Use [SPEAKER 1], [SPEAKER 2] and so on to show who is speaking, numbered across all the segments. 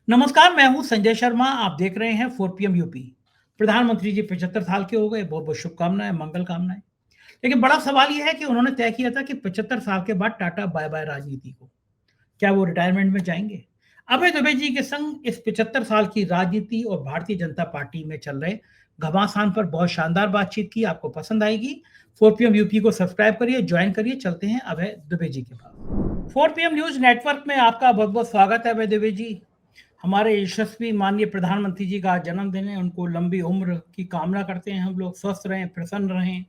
[SPEAKER 1] नमस्कार, मैं हूँ संजय शर्मा। आप देख रहे हैं 4 पीएम यूपी। प्रधानमंत्री जी 75 साल के हो गए, बहुत-बहुत शुभकामनाएँ, मंगल कामनाएँ। लेकिन बड़ा सवाल ये है कि उन्होंने तय किया था कि 75 साल के बाद टाटा बाय-बाय राजनीति को। क्या वो रिटायरमेंट में जाएँगे? अभय दुबे जी के संग इस 75 साल की राजनीति और भारतीय जनता पार्टी में चल रहे घमासान पर बहुत शानदार बातचीत की, आपको पसंद आएगी। 4 पीएम यूपी को सब्सक्राइब करिए, जॉइन करिए, चलते हैं अभय दुबे जी के पास। 4 पीएम न्यूज़ नेटवर्क में आपका बहुत-बहुत स्वागत है अभय दुबे जी। हमारे यशस्वी माननीय प्रधानमंत्री जी का आज जन्मदिन है, उनको लंबी उम्र की कामना करते हैं हम लोग, स्वस्थ रहें, प्रसन्न रहें।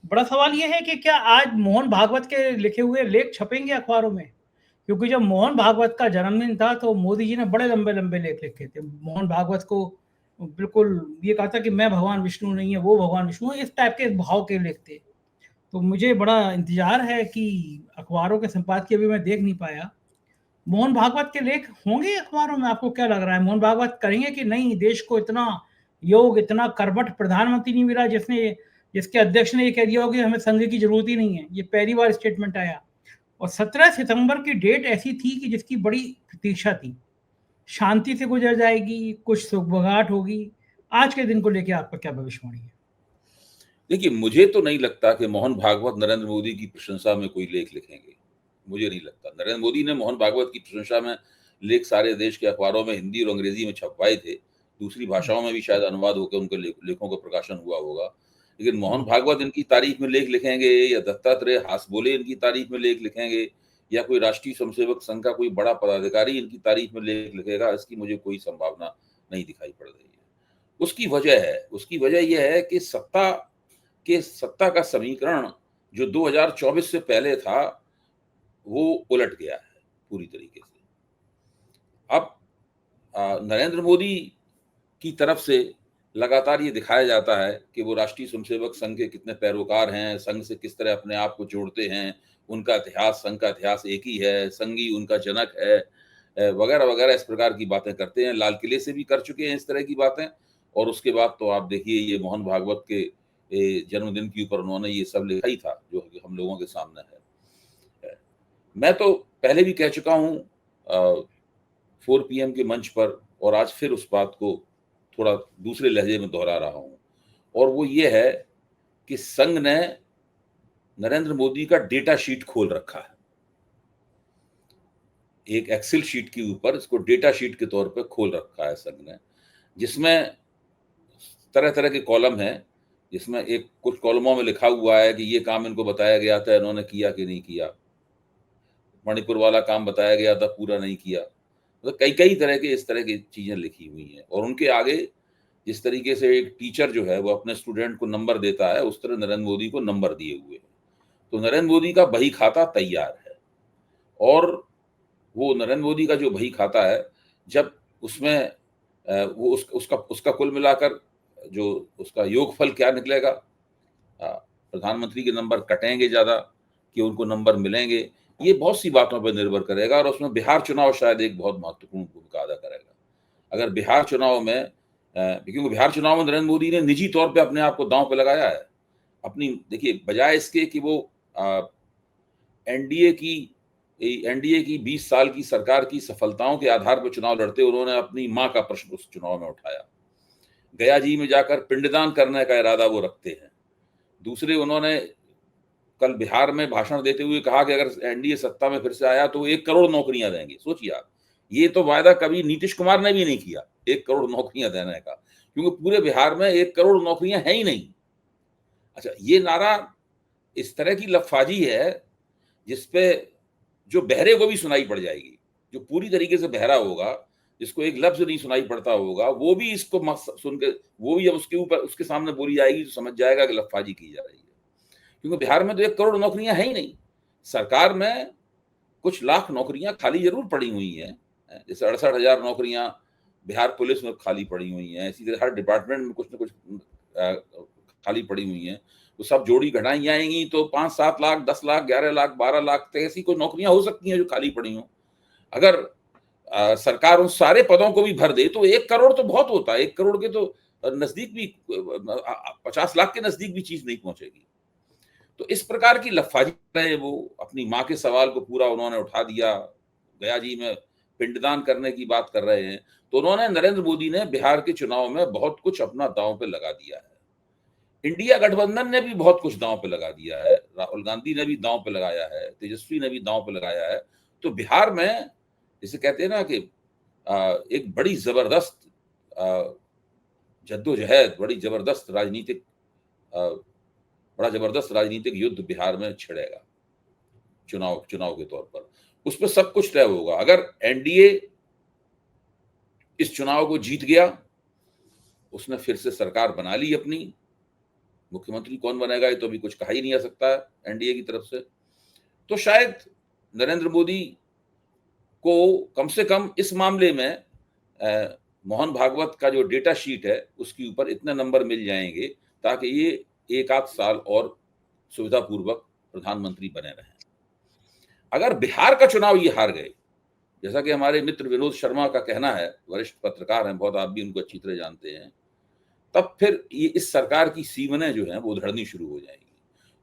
[SPEAKER 1] बड़ा सवाल ये है कि क्या आज मोहन भागवत के लिखे हुए लेख छपेंगे अखबारों में? क्योंकि जब मोहन भागवत का जन्मदिन था, तो मोदी जी ने बड़े लंबे-लंबे लेख लिखे थे। मोहन भागवत को बिल्कुल ये कहा था कि मैं भगवान विष्णु नहीं है, वो भगवान विष्णु है, इस टाइप के भाव के लेख थे। तो मुझे बड़ा इंतज़ार है कि अखबारों के संपादकीय अभी मैं देख नहीं पाया। मोहन भागवत के लेख होंगे अखबारों में, आपको क्या लग रहा है? मोहन भागवत करेंगे कि नहीं? देश को इतना योग, इतना कर्मठ प्रधानमंत्री नहीं मिला जिसके अध्यक्ष ने ये कह दिया हो कि हमें संघ की ज़रूरत ही नहीं है। ये पहली बार स्टेटमेंट आया और 17 सितंबर की डेट ऐसी थी कि जिसकी बड़ी प्रतीक्षा थी। शांति से गुज़र जाएगी, कुछ सुगबुगाहट होगी। आज के दिन को लेके आपका क्या भविष्यवाणी है?
[SPEAKER 2] देखिए, मुझे तो नहीं लगता कि मोहन भागवत नरेंद्र मोदी की प्रशंसा में कोई लेख लिखेंगे। मुझे नहीं लगता। नरेंद्र मोदी ने मोहन भागवत की प्रशंसा में लेख सारे देश के अखबारों में हिंदी और अंग्रेजी में छपवाए थे। दूसरी
[SPEAKER 1] हुँ,
[SPEAKER 2] भाषाओं में भी शायद अनुवाद होकर उनके लेखों का प्रकाशन हुआ होगा। लेकिन मोहन
[SPEAKER 1] हुँ,
[SPEAKER 2] भागवत इनकी तारीफ में लेख लिखेंगे या दत्तात्रेय हासबोले इनकी तारीफ में लेख लिखेंगे या कोई राष्ट्रीय स्वयंसेवक संघ का कोई बड़ा पदाधिकारी इनकी तारीफ में लेख लिखेगा, इसकी मुझे कोई संभावना नहीं दिखाई पड़ रही है। उसकी वजह ये है कि सत्ता का समीकरण जो 2024 से पहले था, वो उलट गया है पूरी तरीके से। अब नरेंद्र मोदी की तरफ से लगातार ये दिखाया जाता है कि वो राष्ट्रीय स्वयंसेवक संघ के कितने पैरोकार हैं, संघ से किस तरह अपने आप को जोड़ते हैं, उनका इतिहास, संघ का इतिहास एक ही है, संघ ही उनका जनक है, वगैरह-वगैरह इस प्रकार की बातें करते हैं। लाल किले से भी कर चुके हैं इस तरह की बातें और उसके बाद तो आप देखिए ये मोहन भागवत के जन्मदिन के ऊपर उन्होंने ये सब लिखा ही था, जो कि हम लोगों के सामने है। मैं तो पहले भी कह चुका हूँ 4 पीएम के मंच पर और आज फिर उस बात को थोड़ा दूसरे लहजे में दोहरा रहा हूँ और वो ये है कि संघ ने नरेंद्र मोदी का डेटा शीट खोल रखा है। एक एक्सेल शीट के ऊपर इसको डेटा शीट के तौर पे खोल रखा है संघ ने, जिसमें तरह-तरह के कॉलम हैं, जिसमें एक कुछ कॉलमों में लिखा हुआ है कि ये काम इनको बताया गया था, इन्होंने किया कि नहीं किया। मणिपुर वाला काम बताया गया था, पूरा नहीं किया। मतलब कई-कई तरह के इस तरह की चीज़ें लिखी हुई हैं और उनके आगे जिस तरीके से एक टीचर जो है वो अपने स्टूडेंट को नंबर देता है, उस तरह नरेंद्र मोदी को नंबर दिए हुए हैं। तो नरेंद्र मोदी का बही खाता तैयार है और वो नरेंद्र मोदी का जो बही खाता है, जब उसमें वो उसका उसका कुल मिलाकर जो उसका योगफल क्या निकलेगा, प्रधानमंत्री के नंबर कटेंगे ज़्यादा कि उनको नंबर मिलेंगे, ये बहुत सी बातों पे निर्भर करेगा और उसमें बिहार चुनाव शायद एक बहुत महत्वपूर्ण भूमिका अदा करेगा। अगर बिहार चुनाव में क्योंकि बिहार चुनाव में नरेंद्र मोदी ने निजी तौर पे अपने आप को दाँव पे लगाया है। अपनी देखिए बजाय इसके कि वो अ, एनडीए की एनडीए की 20 साल की सरकार की सफलताओं के आधार पर चुनाव लड़ते, उन्होंने अपनी माँ का प्रश्न उस चुनाव में उठाया। गया जी में जाकर पिंडदान करने का इरादा वो रखते हैं। दूसरे उन्होंने कल बिहार में भाषण देते हुए कहा कि अगर एनडीए सत्ता में फिर से आया तो 1 करोड़ नौकरियां देंगे। सोचिए आप, ये तो वायदा कभी नीतीश कुमार ने भी नहीं किया 1 करोड़ नौकरियां देने का, क्योंकि पूरे बिहार में 1 करोड़ नौकरियां हैं ही नहीं। अच्छा, ये नारा इस तरह की लफाजी है जिसपे जो बहरे को भी सुनाई पड़ जाएगी। जो पूरी तरीके से बहरा होगा, जिसको एक लफ्ज़ नहीं सुनाई पड़ता होगा, वो भी इसको सुन के वो भी जब उसके ऊपर उसके सामने बोली जाएगी तो समझ जाएगा कि लफाजी की जा रही है। क्योंकि बिहार में तो 1 करोड़ नौकरियां हैं ही नहीं। सरकार में कुछ लाख नौकरियां खाली ज़रूर पड़ी हुई हैं। जैसे 68,000 नौकरियां बिहार पुलिस में खाली पड़ी हुई हैं। इसी तरह हर डिपार्टमेंट में कुछ न कुछ अ, खाली पड़ी हुई हैं। तो सब जोड़ी घटाई जाएँगी तो 5-7 लाख, 10 लाख, 11 लाख, 12 लाख तो ऐसी कोई नौकरियां हो सकती हैं जो खाली पड़ी हों। अगर सरकार उन सारे पदों को भी भर दे तो 1 करोड़ तो बहुत होता है। 1 करोड़ के तो नज़दीक भी 50 लाख के नज़दीक भी चीज़ नहीं पहुँचेगी। तो इस प्रकार की लफाजी है वो, अपनी माँ के सवाल को पूरा उन्होंने उठा दिया। गया जी में पिंडदान करने की बात कर रहे हैं, तो उन्होंने, नरेंद्र मोदी ने बिहार के चुनाव में बहुत कुछ अपना दांव पे लगा दिया है। इंडिया गठबंधन ने भी बहुत कुछ दांव पे लगा दिया है, राहुल गांधी ने भी दांव पे लगाया है, तेजस्वी ने भी दांव पे लगाया है। तो बिहार में जिसे कहते हैं ना कि एक बड़ी जबरदस्त जद्दोजहद, बड़ी जबरदस्त राजनीतिक बड़ा जबरदस्त राजनीतिक युद्ध बिहार में छिड़ेगा चुनाव के तौर पर। उस पर सब कुछ तय होगा। अगर एनडीए इस चुनाव को जीत गया, उसने फिर से सरकार बना ली अपनी, मुख्यमंत्री कौन बनेगा ये तो अभी कुछ कहा ही नहीं जा सकता है एनडीए की तरफ से, तो शायद नरेंद्र मोदी को कम से कम इस मामले में मोहन भागवत का जो डेटा शीट है उसके ऊपर इतने नंबर मिल जाएंगे ताकि ये एक आध साल और सुविधापूर्वक प्रधानमंत्री बने रहें। अगर बिहार का चुनाव ये हार गए, जैसा कि हमारे मित्र विनोद शर्मा का कहना है, वरिष्ठ पत्रकार हैं बहुत, आप भी उनको अच्छी तरह जानते हैं, तब फिर ये इस सरकार की सीवनें जो हैं वो उधड़नी शुरू हो जाएंगी।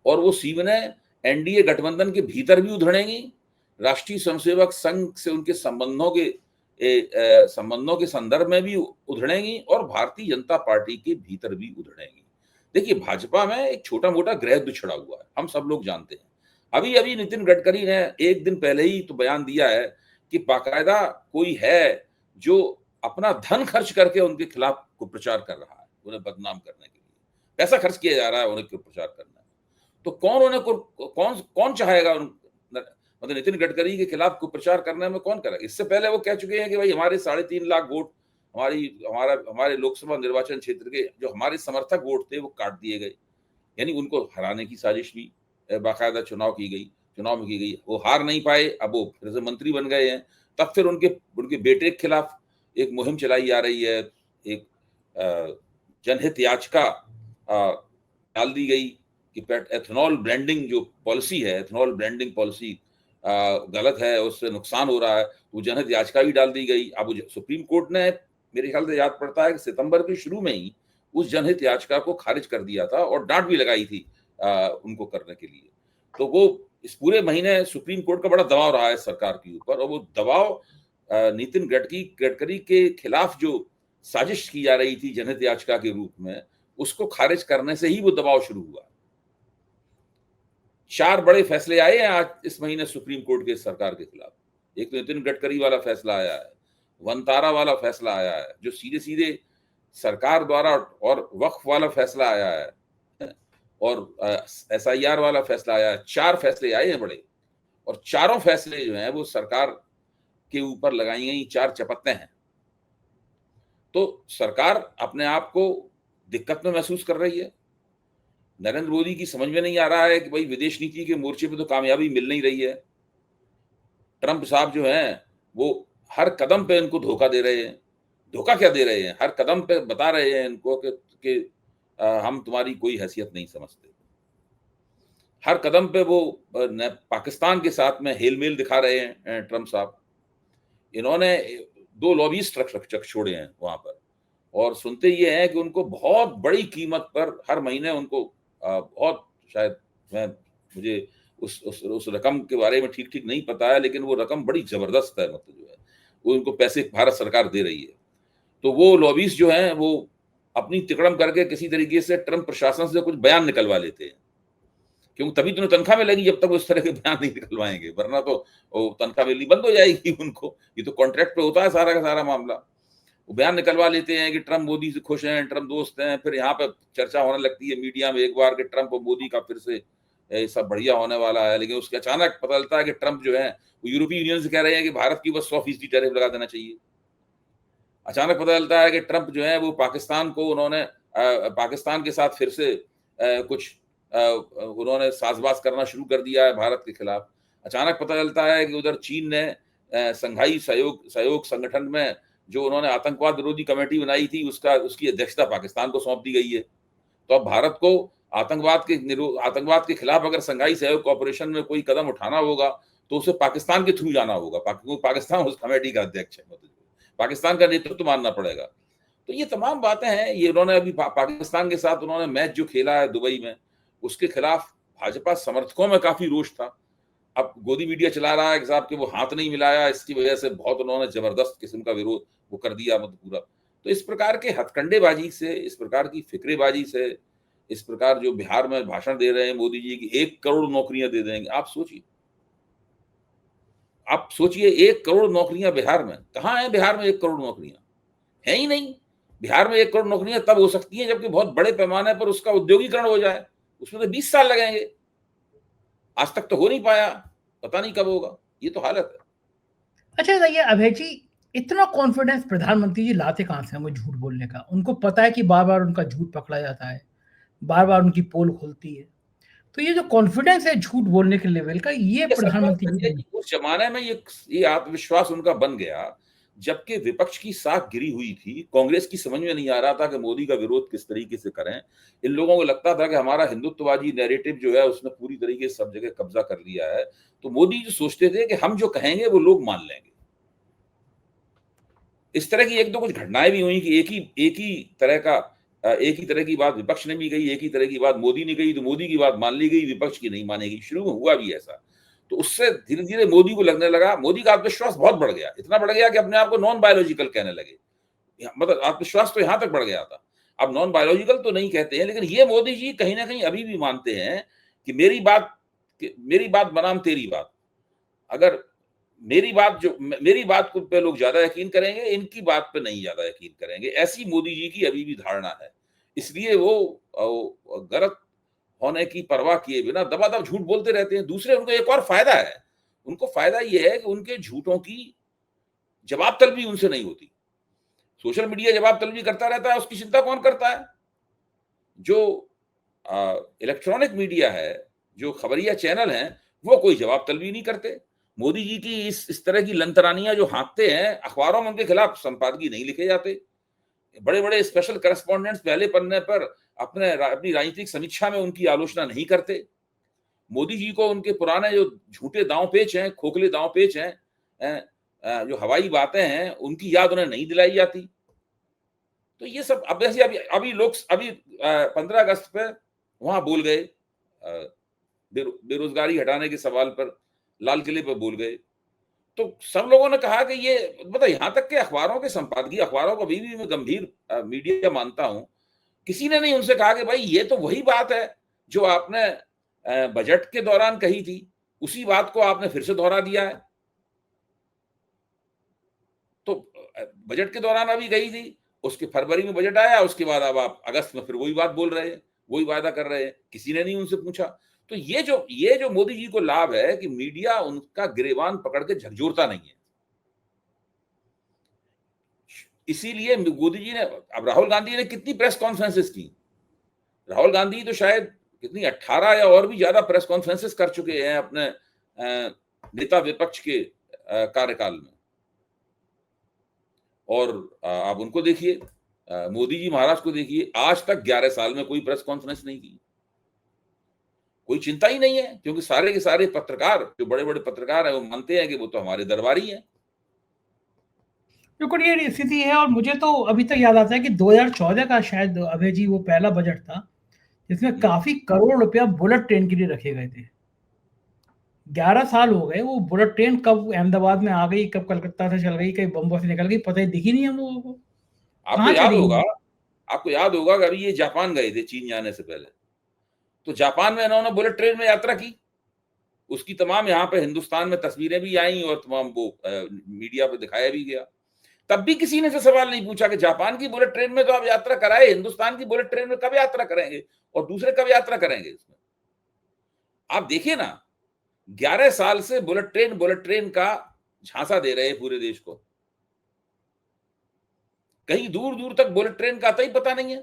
[SPEAKER 2] और वो सीवनें एनडीए गठबंधन के भीतर भी उधड़ेंगी, राष्ट्रीय स्वयंसेवक संघ से उनके संबंधों के संदर्भ में भी उधड़ेंगी और भारतीय जनता पार्टी के भीतर भी उधड़ेंगी। देखिए, भाजपा में एक छोटा मोटा गृह युद्ध छिड़ा हुआ है, हम सब लोग जानते हैं। अभी अभी नितिन गडकरी ने एक दिन पहले ही तो बयान दिया है कि बाकायदा कोई है जो अपना धन खर्च करके उनके खिलाफ कुप्रचार कर रहा है, उन्हें बदनाम करने के लिए पैसा खर्च किया जा रहा है उन्हें कुप्रचार करना। तो कौन चाहेगा मतलब नितिन गडकरी के खिलाफ कुप्रचार करने में कौन करेगा? इससे पहले वो कह चुके हैं कि भाई हमारे 3.5 लाख वोट हमारे लोकसभा निर्वाचन क्षेत्र के जो हमारे समर्थक वोट थे वो काट दिए गए, यानी उनको हराने की साजिश भी बाकायदा चुनाव में की गई। वो हार नहीं पाए, अब वो फिर से मंत्री बन गए हैं। तब फिर उनके बेटे के खिलाफ एक मुहिम चलाई जा रही है, एक जनहित याचिका डाल दी गई कि एथेनॉल ब्रांडिंग जो पॉलिसी है, एथेनॉल ब्रांडिंग पॉलिसी गलत है, उससे नुकसान हो रहा है, वो जनहित याचिका भी डाल दी गई। अब सुप्रीम कोर्ट ने, मेरे ख्याल से याद पड़ता है कि सितंबर के शुरू में ही उस जनहित याचिका को खारिज कर दिया था और डांट भी लगाई थी उनको करने के लिए। तो वो इस पूरे महीने सुप्रीम कोर्ट का बड़ा दबाव रहा है सरकार के ऊपर, और वो दबाव नितिन गडकरी के खिलाफ जो साजिश की जा रही थी जनहित याचिका के रूप में, उसको खारिज करने से ही वो दबाव शुरू हुआ। 4 बड़े फैसले आए हैं आज इस महीने सुप्रीम कोर्ट के सरकार के खिलाफ। एक तो नितिन गडकरी वाला फैसला आया है, वनतारा वाला फैसला आया है जो सीधे सीधे सरकार द्वारा, और वक्फ वाला फैसला आया है, और SIR वाला फैसला आया है। 4 फैसले आए हैं बड़े, और चारों फैसले जो हैं वो सरकार के ऊपर लगाई गई 4 चपत्तें हैं। तो सरकार अपने आप को दिक्कत में महसूस कर रही है। नरेंद्र मोदी की समझ में नहीं आ रहा है कि भाई विदेश नीति के मोर्चे पे तो कामयाबी मिल नहीं रही है। ट्रंप साहब जो हैं वो हर कदम पे इनको धोखा दे रहे हैं। धोखा क्या दे रहे हैं? हर कदम पे बता रहे हैं इनको कि हम तुम्हारी कोई हैसियत नहीं समझते। हर कदम पे वो पाकिस्तान के साथ में हेलमेल दिखा रहे हैं ट्रंप साहब। इन्होंने 2 लॉबीइस्ट रख छोड़े हैं वहां पर, और सुनते ये हैं कि उनको बहुत बड़ी कीमत पर हर महीने उनको बहुत, शायद मुझे उस रकम के बारे में ठीक नहीं पता है, लेकिन वो रकम बड़ी जबरदस्त है, मतलब जो है वो उनको पैसे भारत सरकार दे रही है। तो वो लॉबीज जो हैं वो अपनी तिकड़म करके किसी तरीके से ट्रंप प्रशासन से कुछ बयान निकलवा लेते हैं, क्योंकि तभी तो तनख्वाह मिलेगी, जब तक वो इस तरह के बयान नहीं निकलवाएंगे, वरना तो तनख्वाह मिलनी बंद हो जाएगी उनको। ये तो कॉन्ट्रैक्ट पे होता है सारा का सारा मामला। वो बयान निकलवा लेते हैं कि ट्रंप मोदी से खुश हैं, ट्रंप दोस्त हैं, फिर यहाँ पे चर्चा होने लगती है मीडिया में एक बार कि ट्रंप और मोदी का फिर से सब बढ़िया होने वाला है। लेकिन उसके अचानक पता चलता है कि ट्रंप जो है वो यूरोपीय यूनियन से कह रहे हैं कि भारत की बस 100% टैरिफ लगा देना चाहिए। अचानक पता चलता है कि ट्रंप जो है वो पाकिस्तान के साथ फिर से कुछ उन्होंने साजबाज करना शुरू कर दिया है भारत के खिलाफ। अचानक पता चलता है कि उधर चीन ने संघाई सहयोग संगठन में जो उन्होंने आतंकवाद विरोधी कमेटी बनाई थी उसकी अध्यक्षता पाकिस्तान को सौंप दी गई है। तो अब भारत को आतंकवाद के खिलाफ अगर संघाई सहयोग कॉर्पोरेशन में कोई कदम उठाना होगा तो उसे पाकिस्तान के थ्रू जाना होगा। पाकिस्तान उस कमेटी का अध्यक्ष है, मतलब पाकिस्तान का नेतृत्व मानना पड़ेगा। तो ये तमाम बातें हैं। ये उन्होंने अभी पाकिस्तान के साथ उन्होंने मैच जो खेला है दुबई में, उसके खिलाफ भाजपा समर्थकों में काफी रोष था। अब गोदी मीडिया चला रहा है कि साहब कि वो हाथ नहीं मिलाया, इसकी वजह से बहुत उन्होंने जबरदस्त किस्म का विरोध वो कर दिया, मतलब पूरा। तो इस प्रकार के हथकंडेबाजी से, इस प्रकार की फिक्रेबाजी से, इस प्रकार जो बिहार में भाषण दे रहे हैं मोदी जी की 1 करोड़ नौकरियां दे देंगे, आप सोचिए, आप सोचिए 1 करोड़ नौकरियां बिहार में, कहां है बिहार में 1 करोड़ नौकरियां? है ही नहीं। बिहार में 1 करोड़ नौकरियां तब हो सकती हैं जबकि बहुत बड़े पैमाने पर उसका उद्योगीकरण हो जाए, उसमें तो 20 साल लगेंगे। आज तक तो हो नहीं पाया, पता नहीं कब होगा। ये तो हालत है।
[SPEAKER 1] अच्छा बताइए अभय जी, इतना कॉन्फिडेंस प्रधानमंत्री जी लाते कहाँ से हैं वो झूठ बोलने का? उनको पता है कि बार-बार उनका झूठ पकड़ा जाता है, बार-बार उनकी पोल खुलती है। तो ये जो कॉन्फिडेंस है झूठ बोलने के लेवल का, ये
[SPEAKER 2] ये सबका
[SPEAKER 1] प्रधानमंत्री जी
[SPEAKER 2] है कि उस जमाने में ये आत्मविश्वास उनका बन गया, जबकि विपक्ष की साख गिरी हुई थी। कांग्रेस की समझ में नहीं आ रहा था कि मोदी का विरोध किस तरीके से करें। इन लोगों को लगता था कि हमारा हिंदुत्ववादी नैरेटिव जो है उसने पूरी तरीके से सब जगह कब्जा कर लिया है। तो मोदी जी सोचते थे कि हम जो कहेंगे वो लोग मान लेंगे। इस तरह की 1-2 कुछ घटनाएं भी हुई कि एक ही तरह की बात विपक्ष ने भी कही, एक ही तरह की बात मोदी ने कही, तो मोदी की बात मान ली गई, विपक्ष की नहीं मानेगी। शुरू में हुआ भी ऐसा। तो उससे धीरे-धीरे मोदी को लगने लगा, मोदी का आत्मविश्वास बहुत बढ़ गया, इतना बढ़ गया कि अपने आप को नॉन बायोलॉजिकल कहने लगे। मतलब आत्मविश्वास तो यहां तक बढ़ गया था। अब नॉन बायोलॉजिकल तो नहीं कहते हैं, लेकिन ये मोदी जी कहीं ना कहीं अभी भी मानते हैं कि मेरी बात बनाम तेरी बात। अगर मेरी बात को पे लोग ज्यादा यकीन करेंगे, इनकी बात पे नहीं ज्यादा यकीन करेंगे, ऐसी मोदी जी की अभी भी धारणा है। इसलिए वो गलत होने की परवाह किए बिना दबादब झूठ बोलते रहते हैं। दूसरे उनको एक और फायदा है, उनको फायदा ये है कि उनके झूठों की जवाब तलबी उनसे नहीं होती। सोशल मीडिया जवाब तलबी करता रहता है, उसकी चिंता कौन करता है? जो इलेक्ट्रॉनिक मीडिया है, जो खबरिया चैनल हैं, वो कोई जवाब तलबी नहीं करते। मोदी जी की इस तरह की लंतरानियां जो हाँकते हैं, अखबारों में उनके खिलाफ संपादकीय नहीं लिखे जाते। बड़े बड़े स्पेशल करस्पॉन्डेंट्स पहले पन्ने पर अपनी राजनीतिक समीक्षा में उनकी आलोचना नहीं करते। मोदी जी को उनके पुराने जो झूठे दांव पेच हैं, खोखले दांव पेच हैं, जो हवाई बातें हैं, उनकी याद उन्हें नहीं दिलाई जाती। तो ये सब अब जैसे अभी 15 अगस्त पे वहां बोल गए, बेरोजगारी हटाने के सवाल पर लाल किले पर बोल गए। तो सब लोगों ने कहा कि ये मतलब यहां तक के अखबारों के संपादकीय, अखबारों को अभी भी मैं गंभीर मीडिया मानता हूं, किसी ने नहीं उनसे कहा कि भाई ये तो वही बात है जो आपने बजट के दौरान कही थी, उसी बात को आपने फिर से दोहरा दिया है। तो बजट के दौरान अभी गई थी, उसके फरवरी में बजट आया, उसके बाद अब आप अगस्त में फिर वही बात बोल रहे हैं, वही वादा कर रहे हैं, किसी ने नहीं उनसे पूछा। तो ये जो मोदी जी को लाभ है कि मीडिया उनका गिरेबान पकड़ के झकझोरता नहीं है। इसीलिए मोदी जी ने, अब राहुल गांधी ने कितनी प्रेस कॉन्फ्रेंसेस की? राहुल गांधी तो शायद कितनी 18 या और भी ज्यादा प्रेस कॉन्फ्रेंसेस कर चुके हैं अपने नेता विपक्ष के कार्यकाल में। और आप उनको देखिए, मोदी जी महाराज को देखिए, आज तक 11 साल में कोई प्रेस कॉन्फ्रेंस नहीं की, कोई चिंता ही नहीं है, क्योंकि सारे के सारे पत्रकार, जो बड़े बड़े पत्रकार हैं, वो मानते हैं कि वो तो हमारे दरबारी हैं।
[SPEAKER 1] बिल्कुल ये स्थिति है। और मुझे तो अभी तक याद आता है कि 2014 का शायद अभय जी वो पहला बजट था जिसमें काफी करोड़ रुपया बुलेट ट्रेन के लिए रखे गए थे। 11 साल हो गए, वो बुलेट ट्रेन कब अहमदाबाद में आ गई, कब कलकत्ता से चल गई, कहीं बम्बई से निकल गई, पता ही दिखी नहीं हम लोगों को।
[SPEAKER 2] आपको
[SPEAKER 1] कहाँ
[SPEAKER 2] याद
[SPEAKER 1] चली
[SPEAKER 2] होगा
[SPEAKER 1] गई?
[SPEAKER 2] आपको याद होगा कि अभी ये जापान गए थे चीन जाने से पहले, तो जापान में इन्होंने बुलेट ट्रेन में यात्रा की, उसकी तमाम यहाँ पे हिंदुस्तान में तस्वीरें भी आई और तमाम वो मीडिया पे दिखाया भी गया। तब भी किसी ने से सवाल नहीं पूछा कि जापान की बुलेट ट्रेन में तो आप यात्रा कराए, हिंदुस्तान की बुलेट ट्रेन में कब यात्रा करेंगे और दूसरे कब यात्रा करेंगे इसमें? आप देखिए ना, 11 साल से बुलेट ट्रेन का झांसा दे रहे हैं पूरे देश को। कहीं दूर दूर तक बुलेट ट्रेन का आता ही पता नहीं है।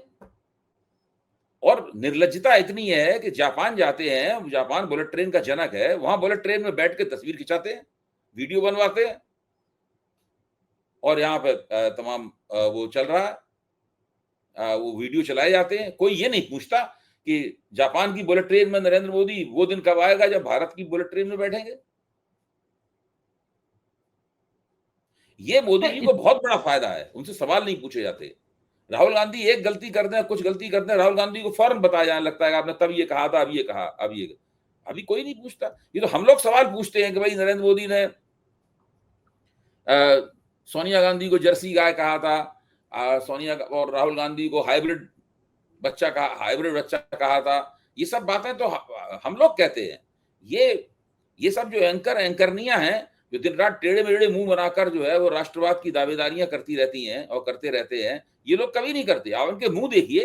[SPEAKER 2] और निर्लज्जता इतनी है कि जापान जाते हैं, जापान बुलेट ट्रेन का जनक है, वहां बुलेट ट्रेन में बैठ के तस्वीर खिंचाते हैं, वीडियो बनवाते हैं, और यहाँ पे तमाम वो चल रहा है, वो वीडियो चलाए जाते हैं। कोई ये नहीं पूछता कि जापान की बुलेट ट्रेन में नरेंद्र मोदी वो दिन कब आएगा जब भारत की बुलेट ट्रेन में बैठेंगे। ये मोदी जी को बहुत बड़ा फायदा है, उनसे सवाल नहीं पूछे जाते। राहुल गांधी एक गलती करते हैं, कुछ गलती करते हैं, राहुल गांधी को फौरन बताया जाने लगता है कि आपने तब ये कहा था, अब ये कहा, अब ये। अभी कोई नहीं पूछता। ये तो हम लोग सवाल पूछते हैं कि भाई नरेंद्र मोदी ने सोनिया गांधी को जर्सी गाय कहा था, सोनिया और राहुल गांधी को हाइब्रिड बच्चा कहा था। ये सब बातें तो हम लोग कहते हैं। ये सब जो एंकरनियां हैं, जो दिन रात टेढ़े मेढ़े मुंह बनाकर जो है वो राष्ट्रवाद की दावेदारियां करती रहती हैं और करते रहते हैं, ये लोग कभी नहीं करते। आप उनके मुंह देखिए,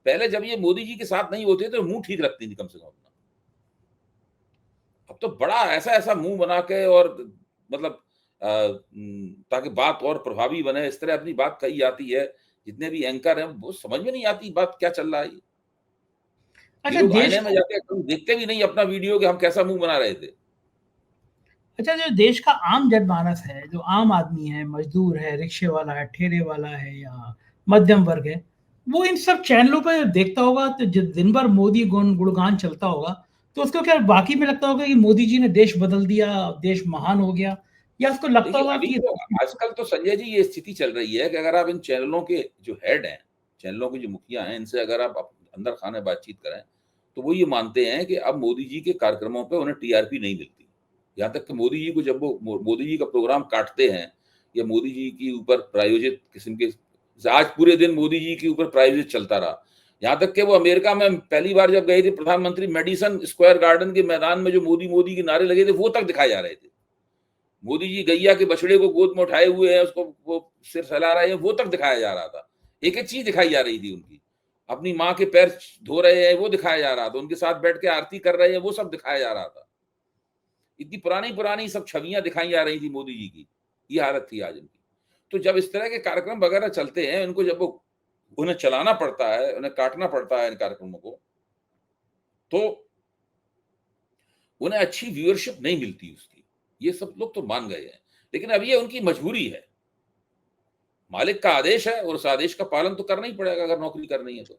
[SPEAKER 2] पहले जब ये मोदी जी के साथ नहीं होते तो मुंह ठीक रखती थी कम से कम अपना। अब तो बड़ा ऐसा मुंह बना के, और मतलब ताकि बात और प्रभावी बने, इस तरह अपनी बात कही जाती है। जितने भी एंकर हैं वो समझ में नहीं आती बात क्या चल रहा है। ये
[SPEAKER 1] अच्छा
[SPEAKER 2] लोग
[SPEAKER 1] देश
[SPEAKER 2] आईने में जाके कभी देखते भी नहीं अपना वीडियो कि हम कैसा मुंह बना रहे थे।
[SPEAKER 1] अच्छा, जो देश का आम जनमानस है, जो आम आदमी है, मजदूर है, रिक्शे वाला है, ठेले वाला है या मध्यम वर्ग है, वो इन सब चैनलों पे देखता होगा तो दिन भर मोदी गुणगान चलता होगा, तो उसको क्या वाकई में लगता होगा कि मोदी जी ने देश बदल दिया, देश महान हो गया, या उसको लगता
[SPEAKER 2] देखिए
[SPEAKER 1] होगा
[SPEAKER 2] अभी
[SPEAKER 1] कि
[SPEAKER 2] तो आजकल तो संजय जी ये स्थिति चल रही है कि अगर आप इन चैनलों के जो हेड हैं, चैनलों के जो मुखिया हैं, इनसे अगर आप अंदर खाने बातचीत करें तो वो ये मानते हैं कि अब मोदी जी के कार्यक्रमों पे उन्हें टीआरपी नहीं मिलती। यहाँ तक कि मोदी जी को जब वो मोदी जी का प्रोग्राम काटते हैं या मोदी जी के ऊपर प्रायोजित किस्म के, आज पूरे दिन मोदी जी के ऊपर प्रायोजित चलता रहा। यहाँ तक कि वो अमेरिका में पहली बार जब गए थे प्रधानमंत्री, मेडिसन स्क्वायर गार्डन के मैदान में जो मोदी मोदी के नारे लगे थे वो तक दिखाए जा रहे थे। मोदी जी गैया के बछड़े को गोद में उठाए हुए हैं, उसको वो सिर फैला रहे हैं, वो तक दिखाया जा रहा था। एक एक चीज दिखाई जा रही थी उनकी। अपनी माँ के पैर धो रहे हैं वो दिखाया जा रहा था, उनके साथ बैठ के आरती कर रहे हैं वो सब दिखाया जा रहा था। इतनी पुरानी पुरानी सब छवियां दिखाई जा रही थी मोदी जी की। ये हालत थी आज इनकी। तो जब इस तरह के कार्यक्रम वगैरह चलते हैं, इनको जब वो उन्हें चलाना पड़ता है, उन्हें काटना पड़ता है इन कार्यक्रमों को, तो उन्हें अच्छी व्यूअरशिप नहीं मिलती उसकी। ये सब लोग तो मान गए हैं, लेकिन अब ये उनकी मजबूरी है। मालिक का आदेश है और उस आदेश का पालन तो करना ही पड़ेगा अगर नौकरी करनी है तो।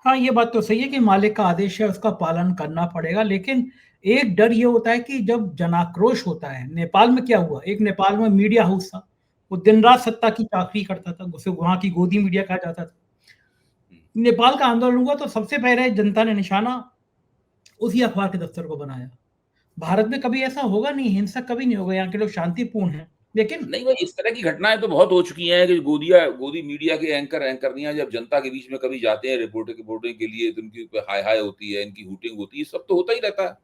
[SPEAKER 1] हाँ, ये बात तो सही है कि मालिक का आदेश है, उसका पालन करना पड़ेगा, लेकिन एक डर ये होता है कि जब जनाक्रोश होता है, नेपाल में क्या हुआ? एक नेपाल में मीडिया हाउस था, वो दिन-रात सत्ता की चाकरी करता था, उसे वहाँ की गोदी मीडिया कहा जाता था। नेपाल का आंदोलन हुआ तो सबसे पहले जनता ने निशाना उसी अखबार के दफ्तर को बनाया। भारत में कभी ऐसा होगा नहीं, हिंसक कभी नहीं होगा, यहाँ के लोग शांतिपूर्ण हैं। लेकिन
[SPEAKER 2] नहीं भाई, इस तरह की घटनाएं तो बहुत हो चुकी हैं कि गोदी मीडिया के एंकरनियां जब जनता के बीच में कभी जाते हैं रिपोर्टिंग के लिए, तो उनकी हाय हाय होती है, इनकी हूटिंग होती है, सब तो होता ही रहता है।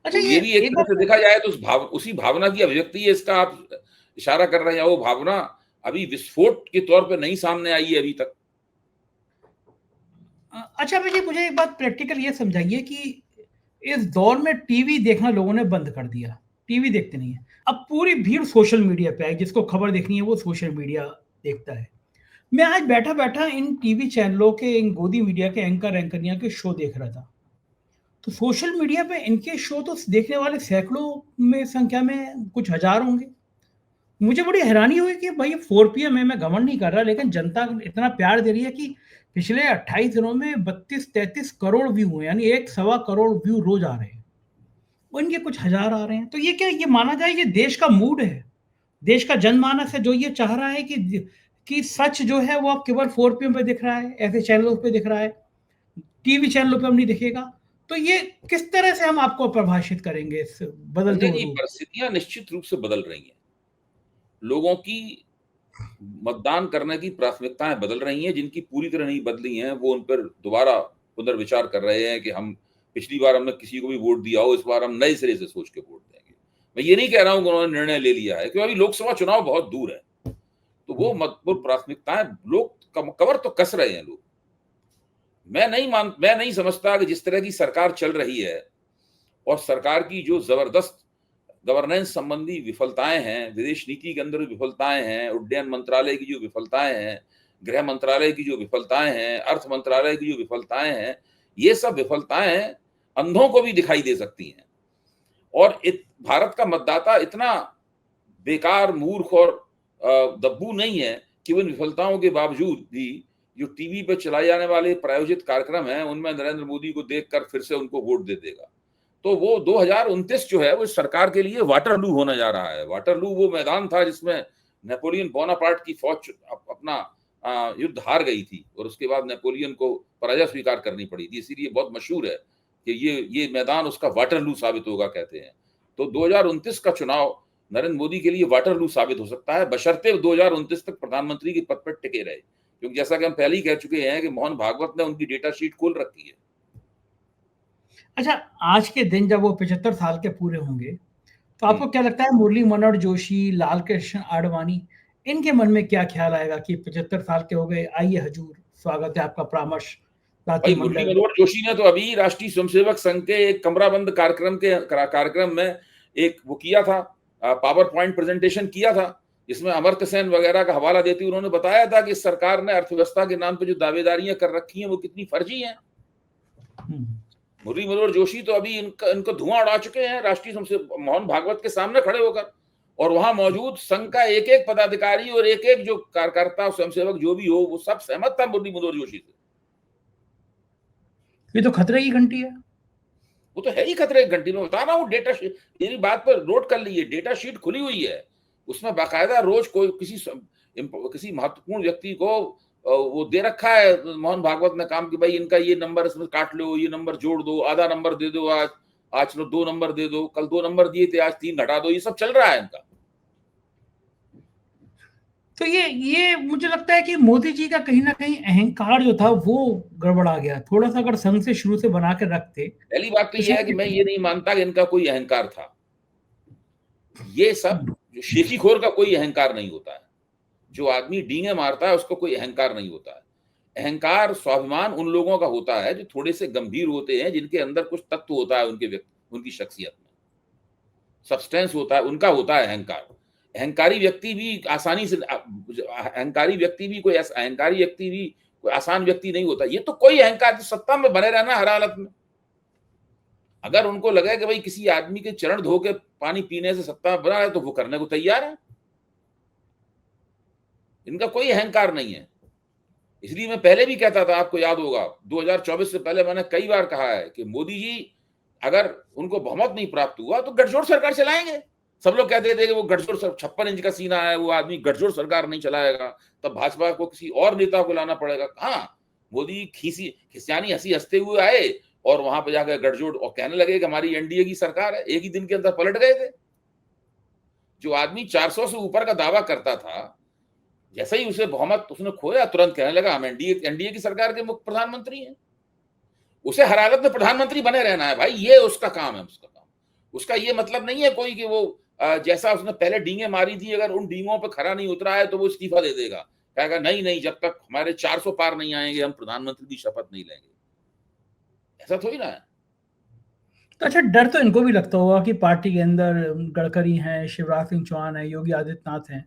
[SPEAKER 1] अच्छा,
[SPEAKER 2] तो
[SPEAKER 1] ये
[SPEAKER 2] ये भी एक
[SPEAKER 1] एक
[SPEAKER 2] तरह से
[SPEAKER 1] बात
[SPEAKER 2] देखा जाए तो उसी भावना की अभिव्यक्ति है, इसका आप इशारा कर रहे हैं। वो भावना अभी विस्फोट के तौर पे नहीं सामने आई है अभी तक।
[SPEAKER 1] अच्छा भैया, मुझे एक बात प्रैक्टिकल ये समझाइए कि इस दौर में टीवी देखना लोगों ने बंद कर दिया, टीवी देखते नहीं है। अब पूरी भीड़ सोशल मीडिया पे है, जिसको खबर देखनी है वो सोशल मीडिया देखता है। मैं आज बैठा-बैठा इन टीवी चैनलों के, इन गोदी मीडिया के एंकरियाँ के शो देख रहा था। तो सोशल मीडिया पे इनके शो तो देखने वाले सैकड़ों में संख्या में कुछ हज़ार होंगे। मुझे बड़ी हैरानी हुई कि भाई 4 पीएम है, मैं घमंड नहीं कर रहा, लेकिन जनता इतना प्यार दे रही है कि पिछले 28 दिनों में 32-33 करोड़ व्यू हुए, यानी 1 सवा करोड़ व्यू रोज आ रहे हैं। और इनके कुछ हजार आ रहे हैं, तो ये क्या, ये माना जाए ये देश का मूड है, देश का जनमानस है जो ये चाह रहा है कि सच जो है वो अब केवल 4 पीएम पे दिख रहा है, ऐसे चैनलों पे दिख रहा है, टीवी चैनलों पे अब नहीं दिखेगा। तो ये किस तरह से हम आपको प्रभाषित करेंगे इस बदलते
[SPEAKER 2] संजय
[SPEAKER 1] हुए
[SPEAKER 2] जी,
[SPEAKER 1] रूप?
[SPEAKER 2] परिस्थितियां निश्चित रूप से बदल रही हैं। लोगों की मतदान करने की प्राथमिकताएं बदल रही हैं। जिनकी पूरी तरह नहीं बदली हैं वो उन पर दोबारा पुनर्विचार कर रहे हैं कि हम पिछली बार हमने किसी को भी वोट दिया हो, इस बार हम नए सिरे से सोच के वोट देंगे। मैं ये नहीं कह रहा हूं कि उन्होंने निर्णय ले लिया है, क्योंकि अभी लोकसभा चुनाव बहुत दूर है। तो वो प्राथमिकताएं लोग कवर तो कस रहे हैं लोग। मैं नहीं समझता कि जिस तरह की सरकार चल रही है और सरकार की जो जबरदस्त गवर्नेंस संबंधी विफलताएं हैं, विदेश नीति के अंदर विफलताएं हैं, उड्डयन मंत्रालय की जो विफलताएं हैं, गृह मंत्रालय की जो विफलताएं हैं, अर्थ मंत्रालय की जो विफलताएं हैं, ये सब विफलताएं अंधों को भी दिखाई दे सकती हैं। और भारत का मतदाता इतना बेकार, मूर्ख और दब्बू नहीं है कि उन विफलताओं के बावजूद भी जो टीवी पर चलाए जाने वाले प्रायोजित कार्यक्रम हैं उनमें नरेंद्र मोदी को देखकर फिर से उनको वोट दे देगा। तो वो 2029 जो है वो सरकार के लिए वाटरलू होने जा रहा है। वाटरलू वो मैदान था जिसमें नेपोलियन बोनापार्ट की फौज अपना युद्ध हार गई थी और उसके बाद नेपोलियन को पराजय स्वीकार करनी पड़ी थी, इसीलिए बहुत मशहूर है कि ये मैदान उसका वाटरलू साबित होगा कहते हैं। तो 2029 का चुनाव नरेंद्र मोदी के लिए वाटरलू साबित हो सकता है, बशर्ते 2029 तक प्रधानमंत्री के पद पर टिके रहे, क्योंकि जैसा कि हम पहले ही कह चुके हैं कि मोहन भागवत ने उनकी डेटा शीट खोल रखी है।
[SPEAKER 1] अच्छा, आज के दिन जब वो 75 साल के पूरे होंगे, तो आपको क्या लगता है मुरली मनोहर जोशी, लाल कृष्ण आडवाणी, इनके मन में क्या ख्याल आएगा कि 75 साल के हो गए, आइए हजूर, स्वागत है आपका परामर्श
[SPEAKER 2] भाई मुरली मनोहर जोशी ने तो अभी राष्ट्रीय स्वयंसेवक संघ के एक कमराबंद कार्यक्रम में एक वो किया था, पावर पॉइंट प्रेजेंटेशन किया था, जिसमें अमर्त्य सेन वगैरह का हवाला देते उन्होंने बताया था कि इस सरकार ने अर्थव्यवस्था के नाम पे जो दावेदारियां कर रखी हैं वो कितनी फर्जी हैं। मुरली मनोहर जोशी तो अभी इनको धुआं उड़ा चुके हैं राष्ट्रीय स्वयंसेवक मोहन भागवत के सामने खड़े होकर, और वहां मौजूद संघ का एक एक पदाधिकारी और एक एक जो कार्यकर्ता स्वयंसेवक जो भी हो वो सब सहमत था मुरली मनोहर जोशी से।
[SPEAKER 1] ये तो खतरे की घंटी है।
[SPEAKER 2] वो तो है ही खतरे की घंटी, में बता रहा हूँ। डेटा शीट, मेरी बात पर नोट कर लीजिए, डेटा शीट खुली हुई है, उसमें बाकायदा रोज कोई किसी महत्वपूर्ण व्यक्ति को वो दे रखा है मोहन भागवत ने काम कि भाई इनका ये नंबर इसमें काट लो, ये नंबर जोड़ दो, आधा नंबर दे दो, आज चलो 2 नंबर दे दो, कल 2 नंबर दिए थे आज 3 घटा दो, ये सब चल रहा है इनका।
[SPEAKER 1] तो ये मुझे लगता है कि मोदी जी का कहीं ना कहीं अहंकार जो था वो गड़बड़ा गया थोड़ा सा। अगर संघ से शुरू से बना के रखते,
[SPEAKER 2] पहली बात तो ये है कि मैं ये नहीं मानता कि इनका कोई अहंकार था। ये सब जो शेखीखोर का कोई अहंकार नहीं होता है, जो आदमी डींगे मारता है उसको कोई अहंकार नहीं होता है। अहंकार, स्वाभिमान उन लोगों का होता है जो थोड़े से गंभीर होते हैं, जिनके अंदर कुछ तत्व होता है उनकी शख्सियत में, सब्सटेंस होता है, उनका होता है अहंकार। अहंकारी व्यक्ति भी कोई आसान व्यक्ति नहीं होता। ये तो कोई अहंकार, सत्ता में बने रहना हर हालत में। अगर उनको लगे कि भाई किसी आदमी के चरण धो के पानी पीने से सत्ता में बना है तो वो करने को तैयार है। इनका कोई अहंकार नहीं है। इसलिए मैं पहले भी कहता था, आपको याद होगा 2024 से पहले मैंने कई बार कहा है कि मोदी जी अगर उनको बहुमत नहीं प्राप्त हुआ तो गठजोड़ सरकार चलाएंगे। सब लोग कहते थे कि वो गठजोड़ 56 इंच का सीना है, वो आदमी गठजोड़ सरकार नहीं चलाएगा, तब भाजपा को किसी और नेता को लाना पड़ेगा। हाँ, मोदी खिसियानी हंसी हंसते हुए आए और वहां पर जाकर गठजोड़ और कहने लगे कि हमारी एनडीए की सरकार है। एक ही दिन के अंदर पलट गए थे। जो आदमी 400 से ऊपर का दावा करता था, जैसे ही उसे बहुमत उसने खोया, तुरंत कहने लगा हम एनडीए की सरकार के मुख्य प्रधानमंत्री हैं। उसे हर हालत में प्रधानमंत्री बने रहना है भाई, ये उसका काम है। उसका ये मतलब नहीं है कोई कि वो जैसा उसने पहले डींगे मारी थी, अगर उन डींगों पे खरा नहीं उतरा है तो वो इस्तीफा दे देगा, कहेगा नहीं, जब तक हमारे 400 पार नहीं आएंगे हम प्रधानमंत्री की शपथ नहीं लेंगे। ऐसा थोड़ी ना है।
[SPEAKER 1] तो अच्छा, डर तो इनको भी लगता होगा कि पार्टी के अंदर गडकरी हैं, शिवराज सिंह चौहान है, योगी आदित्यनाथ हैं,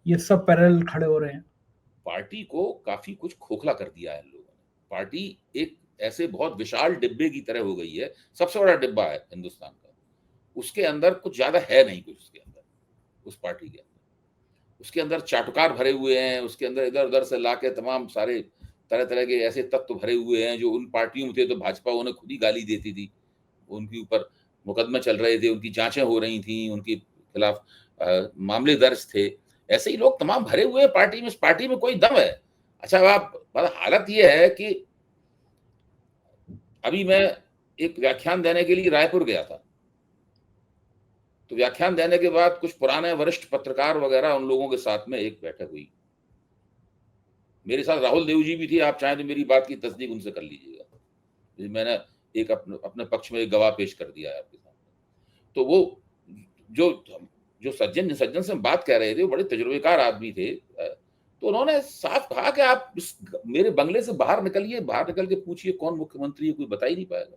[SPEAKER 1] ये सब पैरेलल खड़े हो रहे हैं।
[SPEAKER 2] पार्टी को काफी कुछ खोखला कर दिया है लोगों ने। पार्टी एक ऐसे बहुत विशाल डिब्बे की तरह हो गई है, सबसे बड़ा डिब्बा है हिंदुस्तान का, उसके अंदर कुछ ज्यादा है नहीं कुछ उसके अंदर, उस पार्टी के अंदर। उसके अंदर चाटुकार भरे हुए हैं, उसके अंदर इधर उधर से लाके तमाम सारे तरह तरह के ऐसे तत्व भरे हुए हैं जो उन पार्टियों में थे तो भाजपा उन्हें खुद ही गाली देती थी, उनके ऊपर मुकदमे चल रहे थे, उनकी जांचें हो रही थी, उनके खिलाफ मामले दर्ज थे। ऐसे ही लोग तमाम भरे हुए पार्टी में। इस पार्टी में कोई दम है? अच्छा, हालत यह है कि अभी मैं एक व्याख्यान देने के लिए रायपुर गया था, तो व्याख्यान देने के बाद कुछ पुराने वरिष्ठ पत्रकार वगैरह उन लोगों के साथ में एक बैठक हुई। मेरे साथ राहुल देव जी भी थे, आप चाहें तो मेरी बात की तस्दीक उनसे कर लीजिएगा। मैंने एक अपने पक्ष में एक गवाह पेश कर दिया है आपके सामने। तो वो जो सज्जन से बात कह रहे थे, वो बड़े तजुर्बेकार आदमी थे। तो उन्होंने साफ कहा कि आप मेरे बंगले से बाहर निकलिए, बाहर निकल के पूछिए कौन मुख्यमंत्री है, कोई बता ही नहीं पाएगा।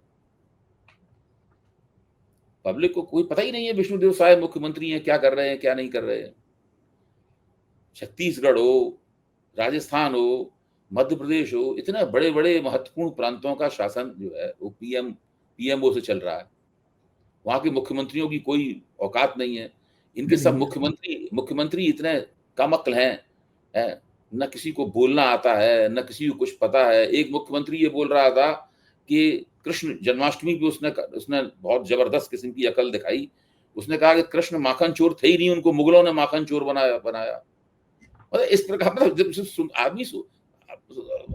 [SPEAKER 2] पब्लिक को कोई पता ही नहीं है विष्णुदेव साय मुख्यमंत्री हैं, क्या कर रहे हैं, क्या नहीं कर रहे हैं। छत्तीसगढ़ हो, राजस्थान हो, मध्य प्रदेश हो, इतने बड़े बड़े महत्वपूर्ण प्रांतों का शासन जो है वो पीएमओ से चल रहा है। वहां के मुख्यमंत्रियों की कोई औकात नहीं है। इनके सब मुख्यमंत्री इतने कम अक्ल हैं, न किसी को बोलना आता है, न किसी को कुछ पता है। एक मुख्यमंत्री ये बोल रहा था कि कृष्ण जन्माष्टमी पे उसने बहुत जबरदस्त किस्म की अकल दिखाई। उसने कहा कि कृष्ण माखन चोर थे ही नहीं, उनको मुगलों ने माखन चोर बनाया। मतलब इस प्रकार मतलब जब आदमी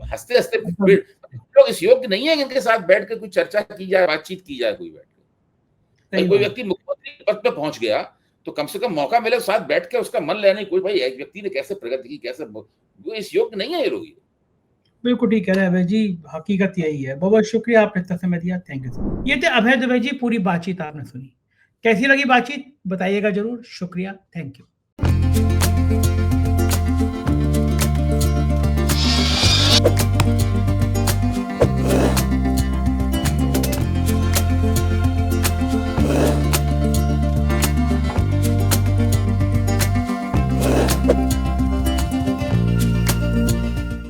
[SPEAKER 2] हंसते हंसते लोग इस योग्य नहीं है कि इनके साथ बैठ के कोई चर्चा की जाए, बातचीत की जाए। कोई बैठ के कोई व्यक्ति मुख्यमंत्री पद पे पहुंच गया तो कम से कम मौका मिले साथ बैठ के उसका मन लेने कोई, भाई एक व्यक्ति ने कैसे प्रगति की, कैसे, वो इस योग्य नहीं है ये लोग।
[SPEAKER 1] बिल्कुल ठीक कह रहे हैं अभय जी, हकीकत यही है। बहुत बहुत शुक्रिया, आपने इतना समय दिया, थैंक यू सर। ये थे अभय दुबे जी, पूरी बातचीत आपने सुनी। कैसी लगी बातचीत बताइएगा जरूर। शुक्रिया, थैंक यू।